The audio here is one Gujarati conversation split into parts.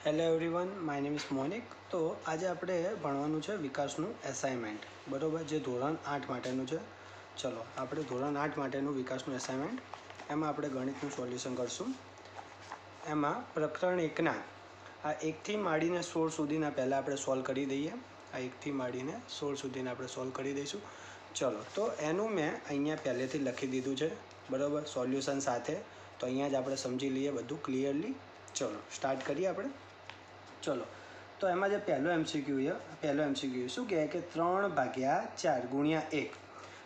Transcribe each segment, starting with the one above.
Hello everyone, my name is Monik. તો આજે આપણે ભણવાનું છે વિકાસનું એસાઇનમેન્ટ, બરાબર, જે ધોરણ 8 માટેનું છે. ચલો આપણે ધોરણ 8 માટેનું વિકાસનું એસાઇનમેન્ટ, એમાં આપણે ગણિતનું સોલ્યુશન કરશું. એમાં પ્રકરણ 1ના આ 1થી માંડીને 16 સુધીના પહેલાં આપણે સોલ્વ કરી દઈએ. આ 1થી માંડીને 16 સુધીના આપણે સોલ્વ કરી દઈશું. ચલો, તો એનું મેં અહીંયા પહેલેથી લખી દીધું છે, બરાબર, સોલ્યુશન સાથે. તો અહીંયા જ આપણે સમજી લઈએ બધું ક્લિયરલી. ચલો સ્ટાર્ટ કરીએ આપણે. ચલો, તો એમાં જે પહેલો એમસીક્યુ શું કહે કે 3/4 ગુણ્યા 1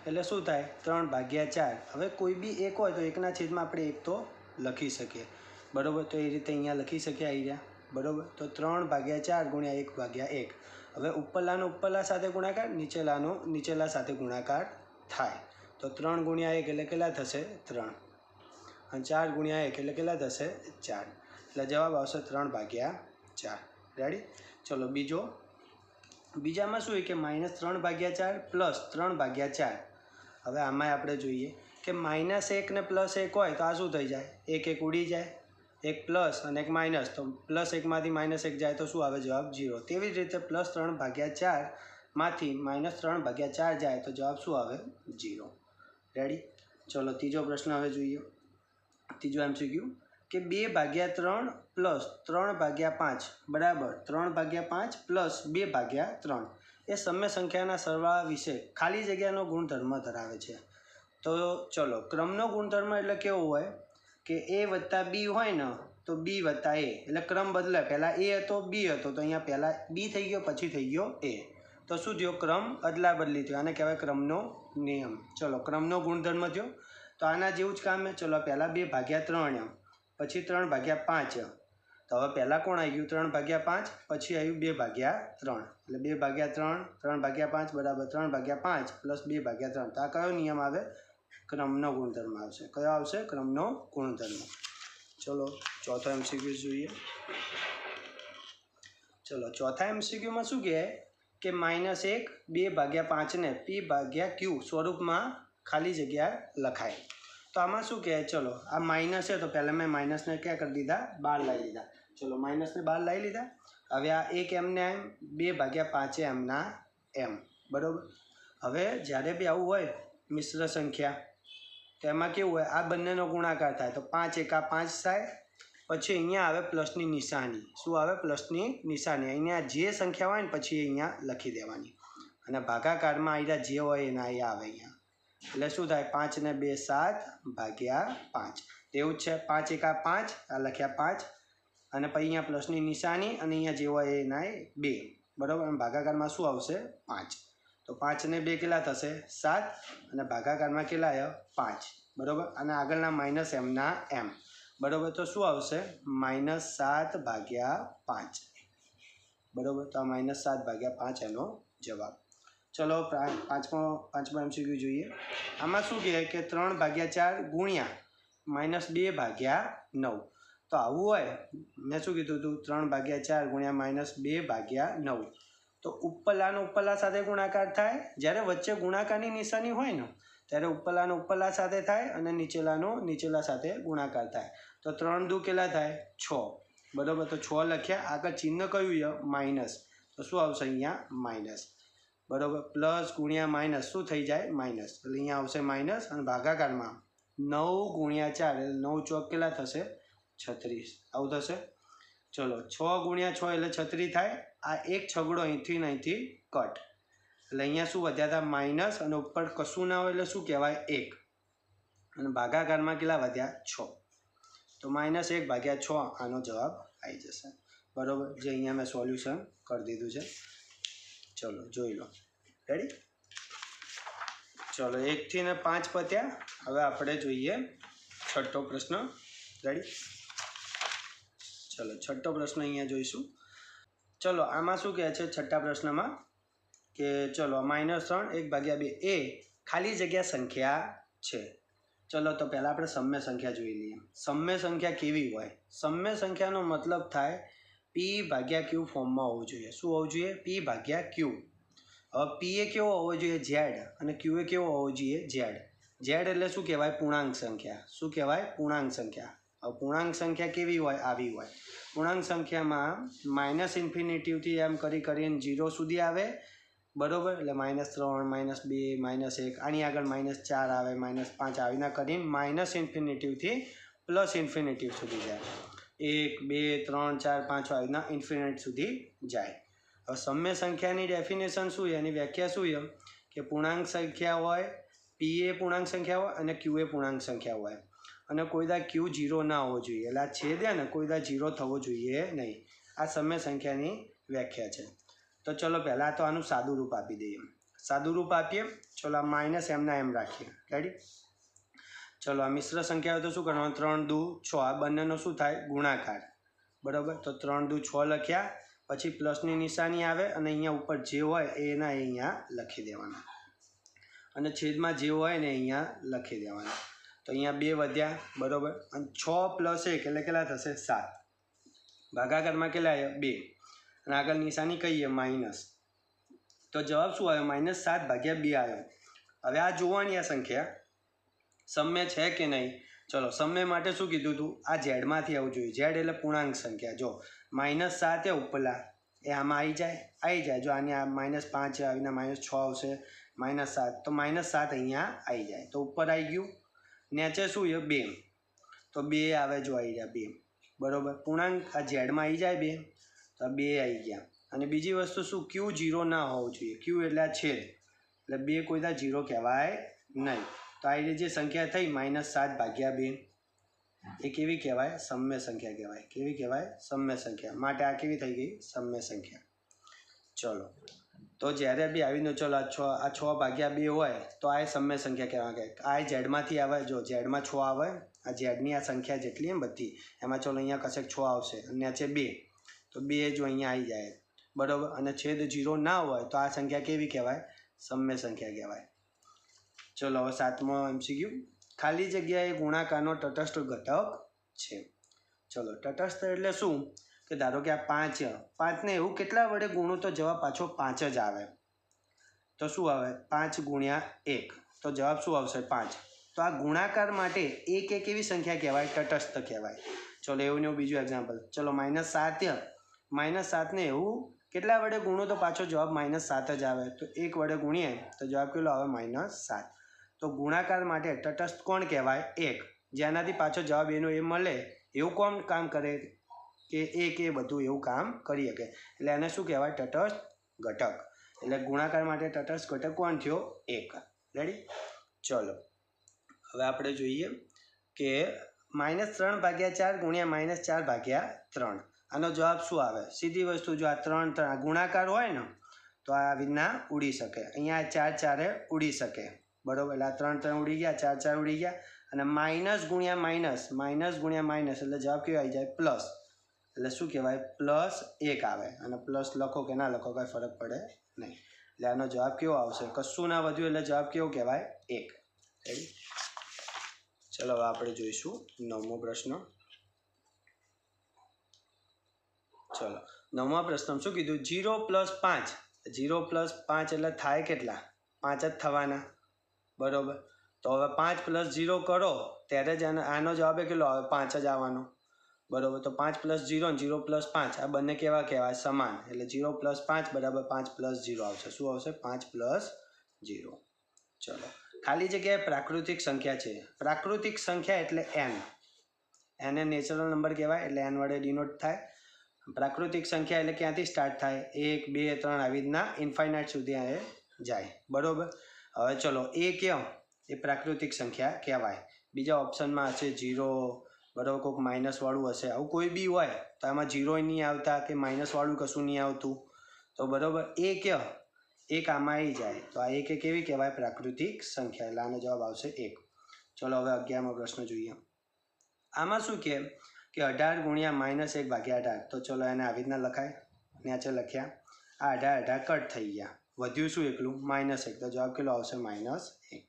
એટલે શું થાય? 3/4. હવે કોઈ બી એક હોય તો એકના છેદમાં આપણે એક તો લખી શકીએ, બરાબર. તો એ રીતે અહીંયા લખી શકીએ આવી રહ્યા, બરાબર. તો 3/4 ગુણ્યા 1/1. હવે ઉપરલાનો ઉપરલા સાથે ગુણાકાર, નીચેલાનો નીચેલા સાથે ગુણાકાર થાય. તો 3 ગુણ્યા 1 એટલે કેટલા થશે? 3. અને 4 ગુણ્યા 1 એટલે કેટલા થશે? 4. એટલે જવાબ આવશે 3/4. રેડી? ચલો બીજામાં શું હોય કે -3/4 પ્લસ 3/4. હવે આમાં આપણે જોઈએ કે -1 ને +1 હોય તો આ શું થઈ જાય? એક ઉડી જાય, એક પ્લસ અને એક માઇનસ. તો +1માંથી -1 જાય તો શું આવે? જવાબ 0. તેવી જ રીતે +3/4 માંથી -3/4 જાય તો જવાબ શું આવે? 0. રેડી? ચલો ત્રીજો પ્રશ્ન હવે જોઈએ. ત્રીજો એમસીક્યુ કે 2/3 પ્લસ 3/5 બરાબર 3/5 પ્લસ 2/3 એ સમ્ય સંખ્યાના સરવાળા વિશે ખાલી જગ્યાનો ગુણધર્મ ધરાવે છે. તો ચલો, ક્રમનો ગુણધર્મ એટલે કેવો હોય કે a વત્તા b હોય ને તો b વત્તા a, એટલે ક્રમ બદલે. પહેલાં a હતો, b હતો, તો અહીંયા પહેલાં b થઈ ગયો, પછી થઈ ગયો a. તો શું થયો? ક્રમ અદલા બદલી થયો. આને કહેવાય ક્રમનો નિયમ. ચલો, ક્રમનો ગુણધર્મ થયો. તો આના જેવું જ કામ છે. ચલો પહેલાં 2/3 પછી 3/5. તો હવે પહેલાં કોણ આવી ગયું? 3/5. પછી આવ્યું 2/3. એટલે 2/3 3/5 બરાબર 3/5 પ્લસ 2/3. તો આ કયો નિયમ આવે? ક્રમનો ગુણધર્મ આવશે. કયો આવશે? ક્રમનો ગુણધર્મ. ચલો ચોથો એમસીક્યુ જોઈએ. ચલો ચોથા એમસીક્યુમાં શું કહે કે -1 2/5 ને p/q સ્વરૂપમાં ખાલી જગ્યા લખાય. તો આમાં શું કહે? ચલો આ માઇનસ છે તો પહેલાં મેં માઇનસને ક્યાં કરી દીધા? બહાર લાવી લીધા. ચલો માઇનસને બહાર લાવી લીધા. હવે આ 1 એમને એમ, 2/5 એમના એમ, બરાબર. હવે જ્યારે બી આવું હોય મિશ્ર સંખ્યા, તો એમાં કેવું હોય? આ બંનેનો ગુણાકાર થાય તો 5 × 5 થાય. પછી અહીંયા આવે પ્લસની નિશાની. શું આવે? પ્લસની નિશાની. અહીંયા જે સંખ્યા હોય ને પછી અહીંયા લખી દેવાની. અને ભાગાકારમાં અહીંયા જે હોય એના અહીંયા આવે અહીંયા. એટલે શું થાય? 5 ને 2 7/5. એવું જ છે. 5 × 5 આ લખ્યા 5. અને પછી અહીંયા પ્લસની નિશાની અને અહીંયા જે હોય એના 2, બરાબર. અને ભાગાકારમાં શું આવશે? 5. તો 5 ને 2 કેટલા થશે? 7. અને ભાગાકારમાં કેટલા આવ્યા? 5, બરાબર. અને આગળના માઇનસ એમના એમ, બરાબર. તો શું આવશે? -7/5, બરાબર. તો આ -7/5 એનો જવાબ. ચલો પાંચમો એમસીક્યુ જોઈએ. આમાં શું કહે કે 3/4 ગુણ્યા -2/9. તો આવું હોય, મેં શું કીધું હતું? 3/4 ગુણ્યા -2/9. તો ઉપરલાનો ઉપરલા સાથે ગુણાકાર થાય. જ્યારે વચ્ચે ગુણાકારની નિશાની હોય ને ત્યારે ઉપરલાનો ઉપરલા સાથે થાય અને નીચેલાનો નીચેલા સાથે ગુણાકાર થાય. તો 3 દુ કેટલા થાય? 6, બરાબર. તો 6 લખ્યા. આગળ ચિહ્ન કયું છે? માઇનસ. તો શું આવશે? અહીંયા માઇનસ, બરાબર. પ્લસ ગુણ્યા માઇનસ શું થઈ જાય? માઇનસ. એટલે અહીંયા આવશે માઇનસ. અને ભાગાકારમાં 9 × 4 એટલે 9 ચોક કેટલા થશે? 36. આવું થશે. ચલો 6 × 6 એટલે 36 થાય. આ એક છગડો અહીંથી ને અહીંથી કટ. એટલે અહીંયા શું વધ્યા હતા? માઇનસ. અને ઉપર કશું ના હોય એટલે શું કહેવાય? 1. અને ભાગાકારમાં કેટલા વધ્યા? 6. તો -1/6 આનો જવાબ આવી જશે, બરાબર. જે અહીંયા મેં સોલ્યુશન કરી દીધું છે. ચલો જોઈ લો. રેડી? ચલો 1 થી 5 પત્યા. હવે આપણે જોઈએ છઠ્ઠો પ્રશ્ન. રેડી? ચલો છઠ્ઠો પ્રશ્ન અહીંયા જોઈશું. ચલો આમાં શું કહે છે છઠ્ઠા પ્રશ્નમાં કે ચલો -3 1/2 એ ખાલી જગ્યા સંખ્યા છે. ચલો તો પહેલાં આપણે સમ્ય સંખ્યા જોઈ લઈએ. સમ્ય સંખ્યા કેવી હોય? સમ્ય સંખ્યાનો મતલબ થાય p/q ફોર્મમાં હોવું જોઈએ. શું હોવું જોઈએ? p/q. હવે p એ કેવો હોવો જોઈએ? z. અને q એ કેવો હોવો જોઈએ? z. z એટલે શું કહેવાય? પૂર્ણાંક સંખ્યા. શું કહેવાય? પૂર્ણાંક સંખ્યા. હવે પૂર્ણાંક સંખ્યા કેવી હોય? આવી હોય. પૂર્ણાંક સંખ્યામાં માઇનસ ઇન્ફિનિટીવથી એમ કરીને 0 સુધી આવે, બરાબર. એટલે -3, -2, -1, આની આગળ -4 આવે, -5 આવીના કરીને માઇનસ ઇન્ફિનિટીવથી પ્લસ ઇન્ફિનિટીવ સુધી જાય. 1, 2, 3, 4, 5 આવીના ઇન્ફિનિટ સુધી જાય. હવે સમ્ય સંખ્યાની ડેફિનેશન શું છે, એની વ્યાખ્યા શું છે કે પૂર્ણાંક સંખ્યા હોય, પી એ પૂર્ણાંક સંખ્યા હોય અને ક્યુ એ પૂર્ણાંક સંખ્યા હોય, અને કોઈદા ક્યુ 0 ના હોવો જોઈએ. એટલે આ છેદ ને કોઈદા 0 થવો જોઈએ નહીં. આ સમ્ય સંખ્યાની વ્યાખ્યા છે. તો ચલો પહેલાં તો આનું સાદું રૂપ આપી દઈએ. સાદું રૂપ આપીએ. ચલો આ માઇનસ એમના એમ રાખીએ. રેડી. ચલો આ મિશ્ર સંખ્યા હોય તો શું કરવાનું? 3 દુ 6, આ બંનેનો શું થાય? ગુણાકાર. બરાબર. તો 3 દુ 6 લખ્યા, પછી પ્લસની નિશાની આવે અને અહીંયા ઉપર જે હોય એના અહીંયા લખી દેવાના, અને છેદમાં જે હોય ને અહીંયા લખી દેવાના. તો અહીંયા 2 વધ્યા, બરાબર. અને 6 + 1 એટલે કેટલા થશે? 7. ભાગાકારમાં કેટલા આવ્યા? 2. અને આગળ નિશાની કહીએ માઇનસ. તો જવાબ શું આવ્યો? -7/2 આવ્યો. હવે આ જોવાની આ સંખ્યા સમ્ય છે કે નહીં. ચલો સમ્ય માટે શું કીધું હતું? આ ઝેડમાંથી આવવું જોઈએ. ઝેડ એટલે પૂર્ણાંક સંખ્યા. જો -7 એ ઉપલા એ આમાં આવી જાય. જો આની આ -5 આવીને -6 આવશે, -7. તો -7 અહીંયા આવી જાય. તો ઉપર આવી ગયું. નીચે શું છે? 2. તો 2 આવે, જો આવી જાય 2. બરાબર. પૂર્ણાંક આ ઝેડમાં આવી જાય 2, તો 2 આવી ગયા. અને બીજી વસ્તુ શું? ક્યુ 0 ના હોવું જોઈએ. ક્યુ એટલે આ છેદ, એટલે 2 કોઈદા 0 કહેવાય નહીં. તો આ જે સંખ્યા થઈ -7/2, એ કેવી કહેવાય? સમ્ય સંખ્યા કહેવાય. કેવી કહેવાય? સમ્ય સંખ્યા. માટે આ કેવી થઈ ગઈ? સમ્ય સંખ્યા. ચલો તો જ્યારે બી આવીને ચલો આ 6/2 હોય તો આ સમ્ય સંખ્યા કહેવાય. આ ઝેડમાંથી આવે. જો ઝેડમાં 6 આવે, આ ઝેડની આ સંખ્યા જેટલી એમ બધી, એમાં ચલો અહીંયા કશેક 6 આવશે અને નીચે 2, તો 2 જો અહીંયા આવી જાય, બરાબર. અને છેદ 0 ના હોય તો આ સંખ્યા કેવી કહેવાય? સમ્ય સંખ્યા કહેવાય. ચલો હવે 7મો MCQ. ખાલી જગ્યાએ ગુણાકારનો તટસ્થ ઘટક છે. ચલો તટસ્થ એટલે શું? કે ધારો કે આ 5ને એવું કેટલા વડે ગુણો તો જવાબ પાછો 5 જ આવે. તો શું આવે? 5 × 1, તો જવાબ શું આવશે? 5. તો આ ગુણાકાર માટે 1 એક એવી સંખ્યા કહેવાય, તટસ્થ કહેવાય. ચલો એવું ને એવું બીજું એક્ઝામ્પલ. ચલો -7ને એવું કેટલા વડે ગુણો તો પાછો જવાબ -7 જ આવે. તો 1 વડે ગુણીએ તો જવાબ કેટલો આવે? -7. તો ગુણાકાર માટે તટસ્થ કોણ કહેવાય? 1. જેનાથી પાછો જવાબ એનો એ મળે એવું કોણ કામ કરે? કે 1 એ બધું એવું કામ કરી શકે. એટલે એને શું કહેવાય? તટસ્થ ઘટક. એટલે ગુણાકાર માટે તટસ્થ ઘટક કોણ થયો? 1. રેડી. ચલો હવે આપણે જોઈએ કે -3/4 × -4/3. આનો જવાબ શું આવે? સીધી વસ્તુ. જો આ 3 ગુણાકાર હોય ને તો આ રીતના ઉડી શકે. અહીંયા 4 ઉડી શકે, બરાબર. એટલે આ 3 ઉડી ગયા, 4 ઉડી ગયા. અને માઇનસ ગુણ્યા માઇનસ એટલે જવાબ કેવો આવી જાય? પ્લસ. એટલે શું કહેવાય? +1 આવે. અને પ્લસ લખો કે ના લખો કાંઈ ફરક પડે નહીં. એટલે આનો જવાબ કેવો આવશે? કશું ના વધ્યું એટલે જવાબ કેવો કહેવાય? 1. રેડી. ચલો હવે આપણે જોઈશું 9મો પ્રશ્ન. ચલો 9મા પ્રશ્ન શું કીધું? 0 + 5. 0 + 5 એટલે થાય કેટલા? 5 જ થવાના, બરાબર. તો હવે 5 + 0 કરો ત્યારે જ આનો જવાબ કેટલો આવે? 5 જ આવવાનો, બરાબર. તો 5 + 0 ને 0 + 5 આ બંને કેવા કહેવાય? સમાન. એટલે 0 + 5 = 5 + 0 આવશે. શું આવશે? 5 + 0. ચલો ખાલી જગ્યાએ પ્રાકૃતિક સંખ્યા છે. પ્રાકૃતિક સંખ્યા એટલે n એ નેચરલ નંબર કહેવાય, એટલે n વડે ડિનોટ થાય. પ્રાકૃતિક સંખ્યા એટલે ક્યાંથી સ્ટાર્ટ થાય? 1, 2, 3 આવી રીતના ઇન્ફાઇનાઇટ સુધી એ જાય, બરાબર. હવે ચલો એ પ્રાકૃતિક સંખ્યા કહેવાય. બીજા ઓપ્શનમાં હશે 0, બરાબર. કોઈક માઇનસવાળું હશે. આવું કોઈ બી હોય તો આમાં 0 નહીં આવતા કે માઇનસવાળું કશું નહીં આવતું, તો બરાબર. એક આમાં આવી જાય તો આ એક કેવી કહેવાય? પ્રાકૃતિક સંખ્યા. એટલે આનો જવાબ આવશે 1. ચલો હવે 11મો પ્રશ્ન જોઈએ. આમાં શું કે 18 × -1/18. તો ચલો એને આવી રીતના લખાય. નીચે લખ્યા. આ 18 કટ થઈ ગયા. વધ્યું શું? એકલું -1. તો જવાબ કેટલો આવશે? -1.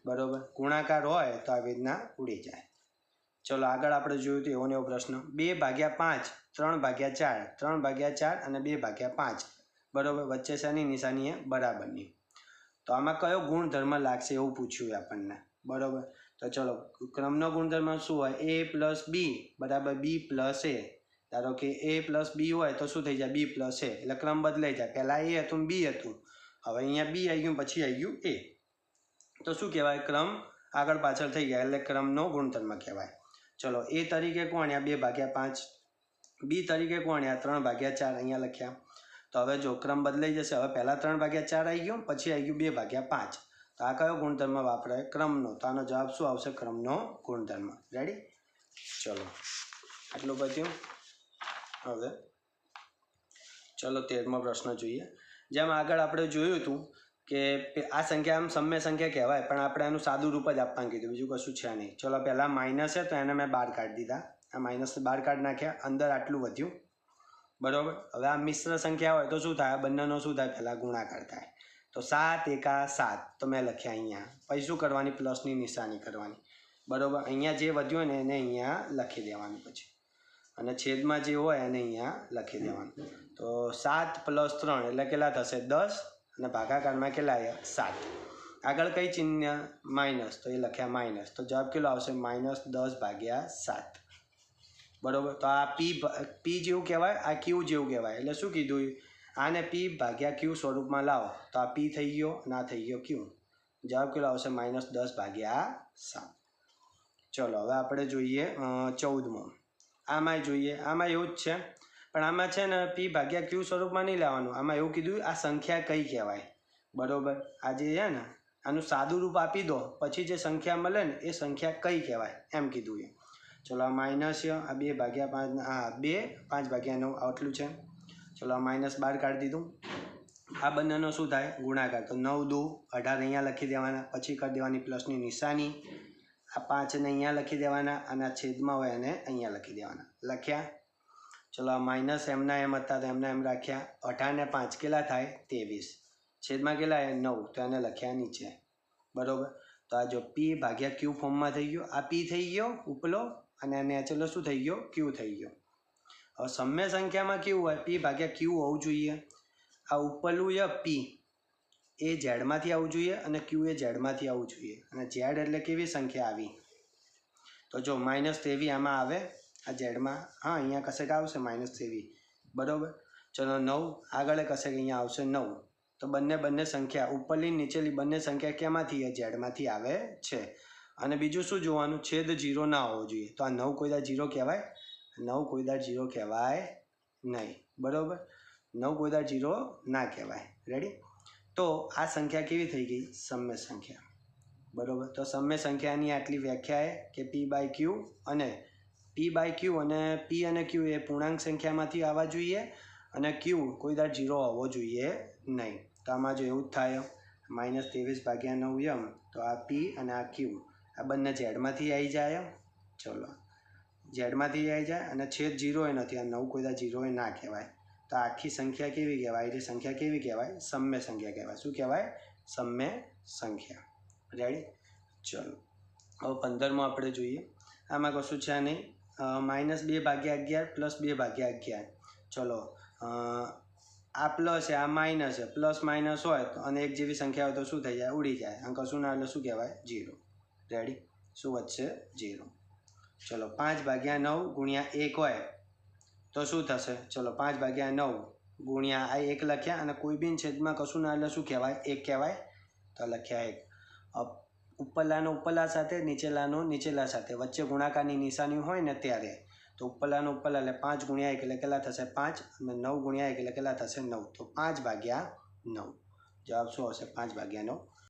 બરાબર. ગુણાકાર હોય તો આવી રીતના ઉડી જાય. ચલો આગળ આપણે જોયું હતું એવો ને એવો પ્રશ્ન. 2/5, 3/4, 3/4 અને 2/5, બરાબર. વચ્ચે શેની નિશાની? બરાબરની. તો આમાં કયો ગુણધર્મ લાગશે એવું પૂછ્યું આપણને, બરાબર. તો ચલો ક્રમનો ગુણધર્મ શું હોય? a + b = b + a. ધારો કે a પ્લસ બી હોય તો શું થઈ જાય બી પ્લસ એ, એટલે ક્રમ બદલાઈ જાય. પહેલાં એ હતું ને બી હતું, હવે અહીંયા બી આવી ગયું પછી આવી ગયું એ, તો શું કહેવાય ક્રમ આગળ પાછળ થઈ ગયા એટલે ક્રમનો ગુણધર્મ કહેવાય. ચલો એ તરીકે કોણ આ 2/5, બી તરીકે કોણ આ 3/4 અહીંયા લખ્યા. તો હવે જો ક્રમ બદલાઈ જશે. હવે પહેલાં 3/4 આવી ગયો પછી આવી ગયું 2/5. તો આ કયો ગુણધર્મ વાપરાય ક્રમનો, તો આનો જવાબ શું આવશે ક્રમનો ગુણધર્મ. રેડી? ચલો આટલું પત્યું. હવે ચલો 13મો પ્રશ્ન જોઈએ. જેમ આગળ આપણે જોયું હતું કે આ સંખ્યા આમ સમ્ય સંખ્યા કહેવાય પણ આપણે એનું સાદું રૂપ જ આપવાનું કીધું, બીજું કશું છે નહીં. ચલો પહેલાં માઇનસ છે તો એને મેં બહાર કાઢી દીધા, આ માઇનસ બહાર કાઢી નાખ્યા, અંદર આટલું વધ્યું બરાબર. હવે આ મિશ્ર સંખ્યા હોય તો શું થાય, આ બંનેનો શું થાય પહેલાં ગુણાકાર થાય. તો 7 એકા 7 તો મેં લખ્યા અહીંયા, પછી શું કરવાની પ્લસની નિશાની કરવાની બરાબર. અહીંયા જે વધ્યું ને એને અહીંયા લખી દેવાનું પછી, અને છેદમાં જે હોય એને અહીંયા લખી દેવાનું. તો 7 + 3 એટલે કેટલા થશે 10, અને ભાગાકારમાં કેટલા આવ્યા 7. આગળ કઈ ચિહ્ન માઇનસ, તો એ લખ્યા માઇનસ, તો જવાબ કેટલો આવશે -10/7 બરાબર. તો આ પી જેવું કહેવાય, આ ક્યુ જેવું કહેવાય. એટલે શું કીધું, આને p/q સ્વરૂપમાં લાવો તો આ p થઈ ગયો અને આ થઈ ગયો q. જવાબ કેટલો આવશે -10/7. ચલો હવે આપણે જોઈએ 14મો. આમાંય જોઈએ, આમાં એવું જ છે પણ આમાં છે ને p/q સ્વરૂપમાં નહીં લાવવાનું. આમાં એવું કીધું આ સંખ્યા કઈ કહેવાય બરાબર. આ જે છે ને આનું સાદું રૂપ આપી દો પછી જે સંખ્યા મળે ને એ સંખ્યા કઈ કહેવાય એમ કીધું એ. ચલો આ માઇનસ છે, આ 2/5, આ 2 5/9 આટલું છે. ચલો આ માઇનસ બહાર કાઢી દીધું. આ બંનેનો શું થાય ગુણાકાર, તો 9 × 2 = 18 અહીંયા લખી દેવાના, પછી કરી દેવાની પ્લસની નિશાની. આ 5ને અહીંયા લખી દેવાના અને આ છેદમાં હોય એને અહીંયા લખી દેવાના. લખ્યા. ચલો આ માઇનસ એમના એમ હતા તો એમના એમ રાખ્યા. 18 ને 5 કેટલા થાય 23, છેદમાં કેટલા 9 તો એને લખ્યા નીચે બરાબર. તો આ જો p/q ફોર્મમાં થઈ ગયો, આ p થઈ ગયો ઉપલો અને નેચરલ શું થઈ ગયો q થઈ ગયો. હવે સમ્ય સંખ્યામાં કેવું હોય p/q હોવું જોઈએ. આ ઉપરલું છે p એ ઝેડમાંથી આવવું જોઈએ અને q એ ઝેડમાંથી આવવું જોઈએ. અને ઝેડ એટલે કેવી સંખ્યા આવી, તો જો -23 આમાં આવે આ ઝેડમાં, હા અહીંયા કશેક આવશે -23 બરાબર. ચલો 9 આગળ કશેક અહીંયા આવશે 9. તો બંને સંખ્યા ઉપરલી નીચેલી બંને સંખ્યા કેમાંથી ઝેડમાંથી આવે છે. અને બીજું શું જોવાનું, છેદ 0 ના હોવો જોઈએ. તો આ 9 કોઈ દા 0 કહેવાય, 9 કોઈ દા 0 કહેવાય નહીં બરાબર. 9 કોઈ દા 0 ના કહેવાય. રેડી? તો આ સંખ્યા કેવી થઈ ગઈ સમ્ય સંખ્યા બરાબર. તો સમ્ય સંખ્યાની આટલી વ્યાખ્યા કે p/q અને p અને q એ પૂર્ણાંક સંખ્યામાંથી આવવા જોઈએ અને q કોઈ દા 0 હોવો જોઈએ નહીં. તો આમાં જો એવું જ થાય -23/9 એમ, તો આ p અને આ q આ બંને ઝેડમાંથી આવી જાય. ચલો ઝેડમાંથી આવી જાય અને છેદ 0 એ નથી, આ 9 કોઈ દા 0 એ ના કહેવાય. તો આખી સંખ્યા કેવી કહેવાય, એ સંખ્યા કેવી કહેવાય સમ્ય સંખ્યા કહેવાય. શું કહેવાય સમ્ય સંખ્યા. રેડી? ચલો હવે 15મો આપણે જોઈએ. આમાં કશું છે નહીં, -2/11 + 2/11. ચલો આ પ્લસ છે આ માઇનસ છે, પ્લસ માઇનસ હોય તો અને એક જેવી સંખ્યા હોય તો શું થઈ જાય ઉડી જાય. આમ કશું ના એટલે શું કહેવાય 0. રેડી? શું વધશે 0. ચલો 5/9 × 1 હોય તો શું થશે, ચલો 5/9 ગુણ્યા આ 1 લખ્યા અને કોઈ બી છેદમાં કશું ના એટલે શું કહેવાય 1 કહેવાય. તો લખ્યા 1. ઉપરલાનો ઉપરલા સાથે નીચેલાનો નીચેલા સાથે વચ્ચે ગુણાકારની નિશાની હોય ને ત્યારે, તો ઉપરલાનો ઉપરલા એટલે 5 × 1 એટલે કેટલા થશે 5 અને 9 × 1 એટલે કેટલા થશે 9. તો 5/9. જવાબ શું આવશે 5/9.